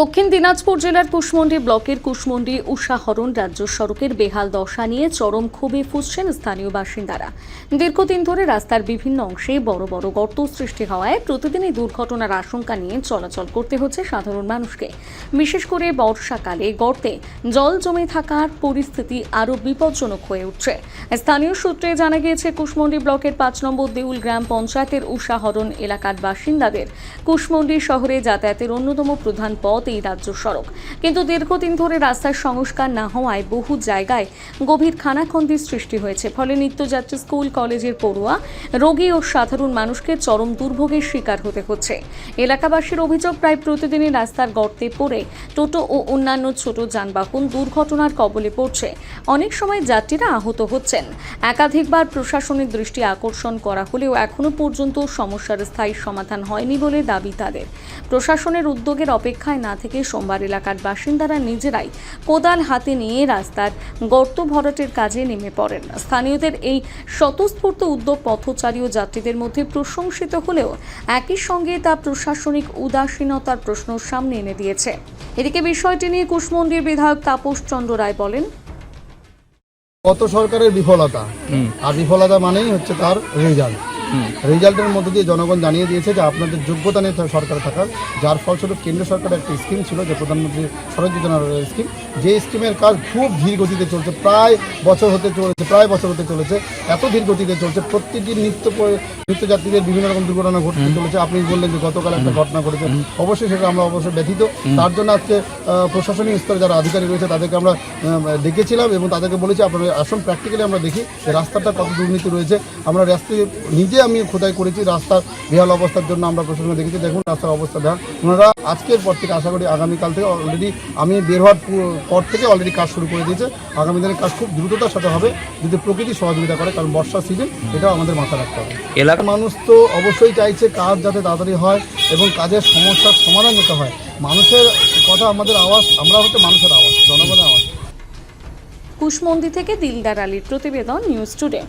দক্ষিণ দিনাজপুর জেলার কুশমন্ডি ব্লকের কুশমন্ডি উষাহরণ রাজ্য সড়কের বেহাল দশা নিয়ে চরম ক্ষোভে ফুঁসছেন স্থানীয় বাসিন্দারা। দীর্ঘদিন ধরে রাস্তার বিভিন্ন অংশে বড় বড় গর্ত সৃষ্টি হওয়ায় প্রতিদিনই দুর্ঘটনার আশঙ্কা নিয়ে চলাচল করতে হচ্ছে সাধারণ মানুষকে। বিশেষ করে বর্ষাকালে গর্তে জল জমে থাকার পরিস্থিতি আরও বিপজ্জনক হয়ে উঠছে। স্থানীয় সূত্রে জানা গিয়েছে, কুশমন্ডি ব্লকের ৫ নম্বর দেউল গ্রাম পঞ্চায়েতের উষাহরণ এলাকার বাসিন্দাদের কুশমন্ডি শহরে যাতায়াতের অন্যতম প্রধান পথ এই রাজ্য সড়ক। কিন্তু দীর্ঘদিন ধরে রাস্তার সংস্কার না হওয়ায় বহু জায়গায় গভীর খানাখন্দির সৃষ্টি হয়েছে। ফলে নিত্যযাত্রী, স্কুল কলেজের পড়ুয়া, রোগী ও সাধারণ মানুষকে চরম দুর্ভোগের শিকার হতে হচ্ছে। এলাকাবাসীর অভিযোগ, প্রায় প্রতিদিনই রাস্তার গর্তে পড়ে টোটো ও অন্যান্য ছোট যানবাহন দুর্ঘটনার কবলে পড়ছে। অনেক সময় যাত্রীরা আহত হচ্ছেন। একাধিকবার প্রশাসনের দৃষ্টি আকর্ষণ করা হলেও এখনো পর্যন্ত সমস্যার স্থায়ী সমাধান হয়নি বলে দাবি তাদের। প্রশাসনের উদ্যোগের অপেক্ষায় না থেকে সোমবার এলাকার বাসিন্দারা নিজেরাই কোদাল হাতে নিয়ে রাস্তার গর্ত ভরাটের কাজে নেমে পড়েন। স্থানীয়দের এই স্বতঃস্ফূর্ত উদ্যোগ পথচারী ও যাত্রীদের মধ্যে প্রশংসিত হলেও একই সঙ্গে তা প্রশাসনিক উদাসীনতার প্রশ্ন সামনে এনে দিয়েছে। এদিকে বিষয়টি নিয়ে কুশমন্ডির বিধায়ক তাপস চন্দ্র রায় বলেন, গত সরকারের বিফলতা, আর বিফলতা মানেই হচ্ছে তার রেজাল্ট। রেজাল্টের মধ্যে দিয়ে জনগণ জানিয়ে দিয়েছে যে আপনাদের যোগ্যতা নেই সরকার থাকার, যার ফলস্বরূপ কেন্দ্র সরকারের একটা স্কিম ছিল যে প্রধানমন্ত্রী সড়ক যোজনার স্কিম, যে স্কিমের কাজ খুব ধীর গতিতে চলছে, প্রায় বছর হতে চলেছে। এত ধীর গতিতে চলছে, প্রত্যেকদিন নিত্যযাত্রীদের বিভিন্ন রকম দুর্ঘটনা ঘটতে চলেছে। আপনি বললেন যে গতকাল একটা ঘটনা ঘটেছে, অবশ্যই সেটা আমরা অবশ্যই ব্যথিত। তার জন্য আজকে প্রশাসনিক স্তরে যারা আধিকারিক রয়েছে তাদেরকে আমরা ডেকেছিলাম এবং তাদেরকে বলেছি আপনারা আসুন, প্র্যাকটিক্যালি আমরা দেখি যে রাস্তাটা কত দুর্নীতি রয়েছে। আমরা রাস্তায় নিজে আমি খোদাই করেছি, রাস্তার বেহাল অবস্থার জন্য আমরা প্রশাসনে দেখেছি। দেখুন রাস্তার অবস্থা বেহাল। ওনারা আজকের পর থেকে, আশা করি আগামীকাল থেকে, অলরেডি আমি বের হওয়ার পর থেকে অলরেডি কাজ শুরু করে দিয়েছে। আগামী দিনের কাজ খুব দ্রুততার সাথে হবে যদি প্রকৃতি সহযোগিতা করে, কারণ বর্ষা সিজন, এটাও আমাদের মাথায় রাখতে হবে। এলাকার মানুষ তো অবশ্যই চাইছে কাজ যাতে তাড়াতাড়ি হয় এবং কাজের সমস্যার সমাধান যাতে হয়। মানুষের কথা, আমাদের আওয়াজ, আমরা হচ্ছে মানুষের আওয়াজ, জনগণের আওয়াজ। কুশমন্ডি থেকে দিলদার আলীর প্রতিবেদন, নিউজ টুডে।